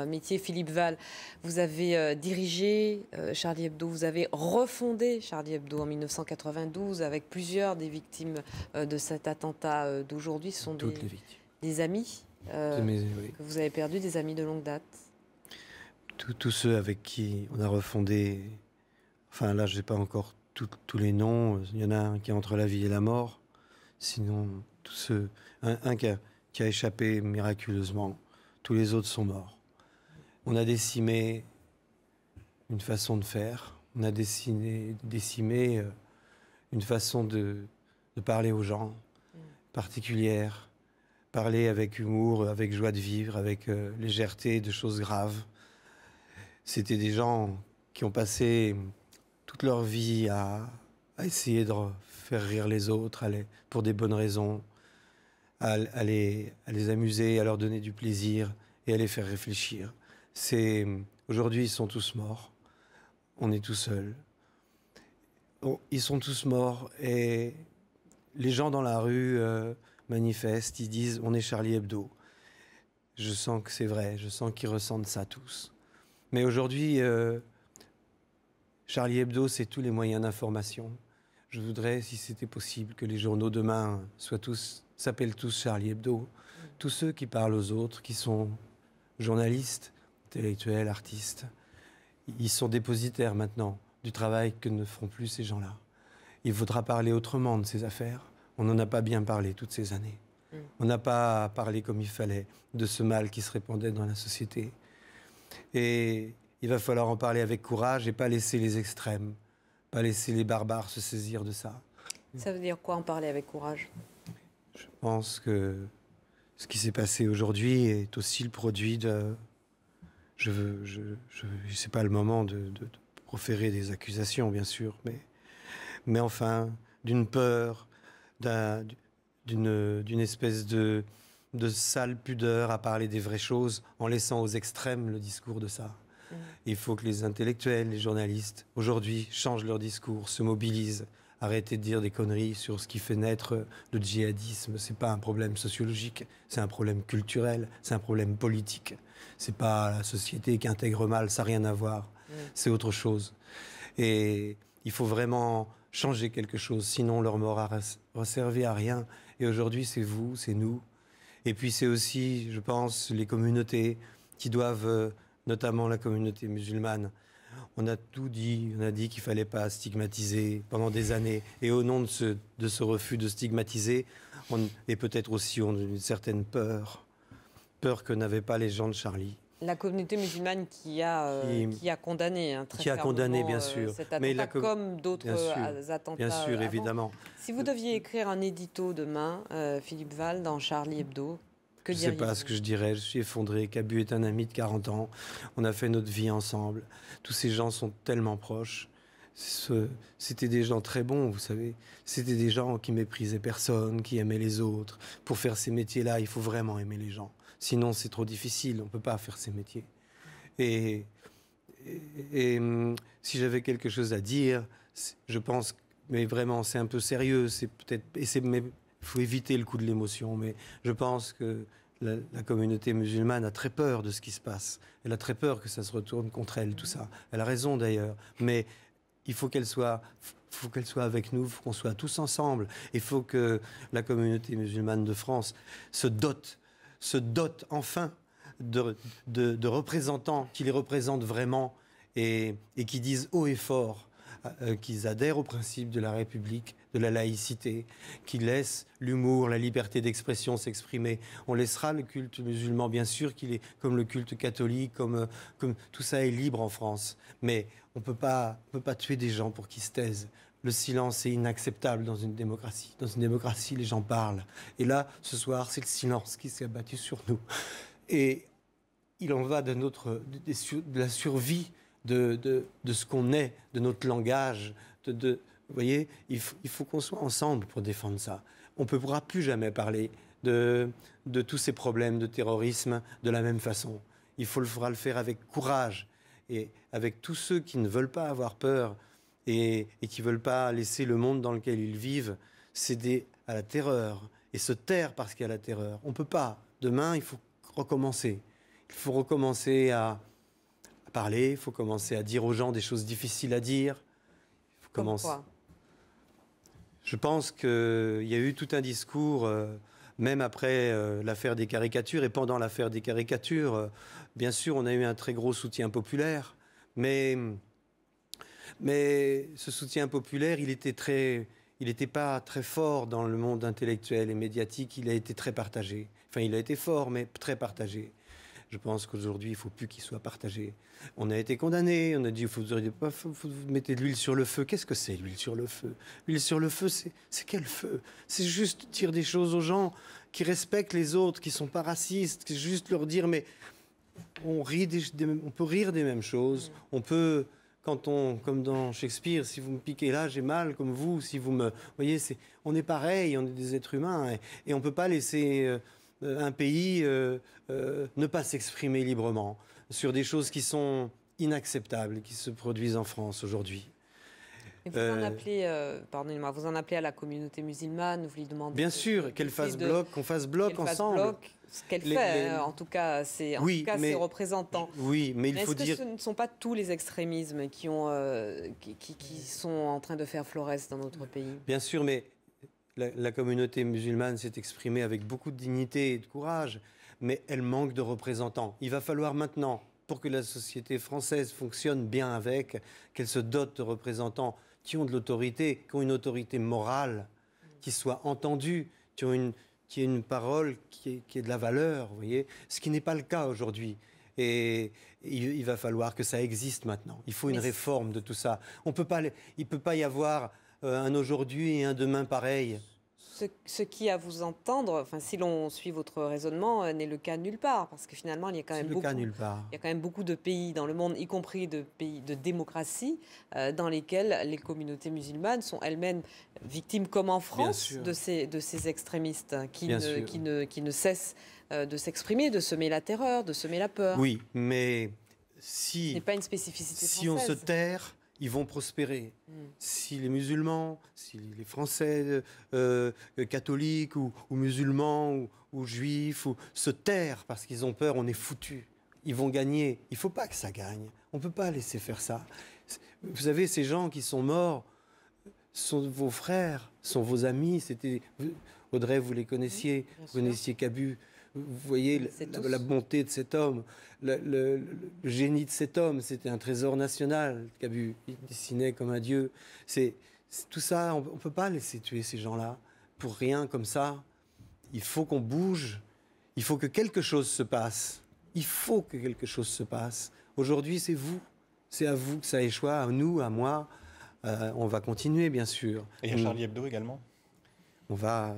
Métier, Philippe Val, vous avez dirigé Charlie Hebdo, vous avez refondé Charlie Hebdo en 1992 avec plusieurs des victimes de cet attentat d'aujourd'hui. Ce sont Toutes les victimes. des amis Oui. que vous avez perdus, des amis de longue date. Tous ceux avec qui on a refondé, enfin là je n'ai pas encore tous les noms, il y en a un qui est entre la vie et la mort, sinon tous ceux, un qui a échappé miraculeusement, tous les autres sont morts. On a décimé une façon de faire, on a décimé une façon de parler aux gens, particulière, parler avec humour, avec joie de vivre, avec légèreté de choses graves. C'était des gens qui ont passé toute leur vie à essayer de faire rire les autres, pour des bonnes raisons, à les amuser, à leur donner du plaisir et à les faire réfléchir. Aujourd'hui, ils sont tous morts. On est tout seuls. Ils sont tous morts et les gens dans la rue manifestent, ils disent « on est Charlie Hebdo ». Je sens que c'est vrai, je sens qu'ils ressentent ça tous. Mais aujourd'hui, Charlie Hebdo, c'est tous les moyens d'information. Je voudrais, si c'était possible, que les journaux demain s'appellent tous Charlie Hebdo. Tous ceux qui parlent aux autres, qui sont journalistes, intellectuels, artistes, ils sont dépositaires maintenant du travail que ne feront plus ces gens-là. Il faudra parler autrement de ces affaires. On n'en a pas bien parlé toutes ces années. On n'a pas parlé comme il fallait de ce mal qui se répandait dans la société. Et il va falloir en parler avec courage et pas laisser les extrêmes, pas laisser les barbares se saisir de ça. Ça veut dire quoi en parler avec courage? Je pense que ce qui s'est passé aujourd'hui est aussi le produit de... C'est pas le moment de proférer des accusations, bien sûr, mais enfin, d'une peur, d'une espèce de sale pudeur à parler des vraies choses en laissant aux extrêmes le discours de ça. Il faut que les intellectuels, les journalistes, aujourd'hui, changent leur discours, se mobilisent, arrêtez de dire des conneries sur ce qui fait naître le djihadisme. C'est pas un problème sociologique, c'est un problème culturel, c'est un problème politique. C'est pas la société qui intègre mal, ça n'a rien à voir. C'est autre chose. Et il faut vraiment changer quelque chose, sinon leur mort a servi à rien. Et aujourd'hui, c'est vous, c'est nous. Et puis c'est aussi, je pense, les communautés qui doivent, notamment la communauté musulmane. On a tout dit, on a dit qu'il ne fallait pas stigmatiser pendant des années. Et au nom de ce refus de stigmatiser, et peut-être aussi on a une certaine peur que n'avaient pas les gens de Charlie. La communauté musulmane qui a condamné très qui a condamné, bien sûr, cet attentat, comme d'autres attentats. Bien sûr, avant. évidemment. Si vous deviez écrire un édito demain, Philippe Val, dans Charlie Hebdo, que diriez-vous? Je ne sais pas ce que je dirais. Je suis effondré. Cabu est un ami de 40 ans. On a fait notre vie ensemble. Tous ces gens sont tellement proches. C'était des gens très bons, vous savez. C'était des gens qui méprisaient personne, qui aimaient les autres. Pour faire ces métiers-là, il faut vraiment aimer les gens. Sinon, c'est trop difficile. On ne peut pas faire ces métiers. Et si j'avais quelque chose à dire, je pense, mais vraiment, c'est un peu sérieux. C'est peut-être, mais il faut éviter le coup de l'émotion. Mais je pense que la communauté musulmane a très peur de ce qui se passe. Elle a très peur que ça se retourne contre elle, tout ça. Elle a raison d'ailleurs. Mais il faut qu'elle soit avec nous, il faut qu'on soit tous ensemble. Il faut que la communauté musulmane de France se dote enfin de représentants qui les représentent vraiment et qui disent haut et fort qu'ils adhèrent au principe de la République, de la laïcité, qui laissent l'humour, la liberté d'expression s'exprimer. On laissera le culte musulman, bien sûr, qu'il est comme le culte catholique, comme tout ça est libre en France. Mais on peut pas tuer des gens pour qu'ils se taisent. Le silence est inacceptable dans une démocratie. Dans une démocratie, les gens parlent. Et là, ce soir, c'est le silence qui s'est abattu sur nous. Et il en va de la survie de ce qu'on est, de notre langage. Vous voyez, il faut qu'on soit ensemble pour défendre ça. On ne pourra plus jamais parler de tous ces problèmes de terrorisme de la même façon. Il faudra le faire avec courage et avec tous ceux qui ne veulent pas avoir peur et qui ne veulent pas laisser le monde dans lequel ils vivent céder à la terreur et se taire parce qu'il y a la terreur. On ne peut pas. Demain, il faut recommencer. Il faut recommencer à parler, il faut commencer à dire aux gens des choses difficiles à dire. Il faut commencer. Quoi? Je pense qu'il y a eu tout un discours, même après l'affaire des caricatures et pendant l'affaire des caricatures. Bien sûr, on a eu un très gros soutien populaire, mais ce soutien populaire, il n'était pas très fort dans le monde intellectuel et médiatique. Il a été très partagé. Enfin, il a été fort, mais très partagé. Je pense qu'aujourd'hui, il ne faut plus qu'il soit partagé. On a été condamnés, on a dit, vous mettez de l'huile sur le feu. Qu'est-ce que c'est, l'huile sur le feu? L'huile sur le feu, c'est quel feu? C'est juste dire des choses aux gens qui respectent les autres, qui ne sont pas racistes. C'est juste leur dire, mais on peut rire des mêmes choses. On peut, comme dans Shakespeare, si vous me piquez là, j'ai mal, comme vous. Si vous me, voyez, on est pareil, on est des êtres humains. Et on ne peut pas laisser un pays ne pas s'exprimer librement sur des choses qui sont inacceptables, qui se produisent en France aujourd'hui. Vous en appelez, pardonnez-moi, vous en appelez à la communauté musulmane, vous lui demandez... Bien sûr, qu'on fasse bloc ensemble. Ce qu'elle fait, en tout cas, ses représentants. Oui, mais il faut dire... Est-ce que ce ne sont pas tous les extrémismes qui sont en train de faire florès dans notre pays? Bien sûr, mais la communauté musulmane s'est exprimée avec beaucoup de dignité et de courage, mais elle manque de représentants. Il va falloir maintenant, pour que la société française fonctionne bien avec, qu'elle se dote de représentants qui ont de l'autorité, qui ont une autorité morale, qui soient entendus, qui aient une parole qui ait de la valeur, vous voyez, ce qui n'est pas le cas aujourd'hui. Et il va falloir que ça existe maintenant. Il faut une réforme de tout ça. Il ne peut pas y avoir un aujourd'hui et un demain pareil. Ce qui, à vous entendre, enfin, si l'on suit votre raisonnement, n'est le cas nulle part, parce que finalement, il y a quand même beaucoup de pays dans le monde, y compris de pays de démocratie, dans lesquels les communautés musulmanes sont elles-mêmes victimes, comme en France, de ces extrémistes qui ne cessent de s'exprimer, de semer la terreur, de semer la peur. Oui, mais ce n'est pas une spécificité française. Si on se terre, ils vont prospérer. Si les musulmans, si les Français catholiques ou musulmans ou juifs se tairent parce qu'ils ont peur, on est foutus. Ils vont gagner. Il ne faut pas que ça gagne. On ne peut pas laisser faire ça. Vous savez, ces gens qui sont morts sont vos frères, sont vos amis. Audrey, vous les connaissiez. Vous connaissiez Cabu. Vous voyez la bonté de cet homme, le génie de cet homme. C'était un trésor national, Cabu. Il dessinait comme un dieu. Tout ça, on ne peut pas laisser tuer ces gens-là pour rien comme ça. Il faut qu'on bouge. Il faut que quelque chose se passe. Il faut que quelque chose se passe. Aujourd'hui, c'est vous. C'est à vous que ça échoue, à nous, à moi. On va continuer, bien sûr. Et à Charlie Hebdo également? On va...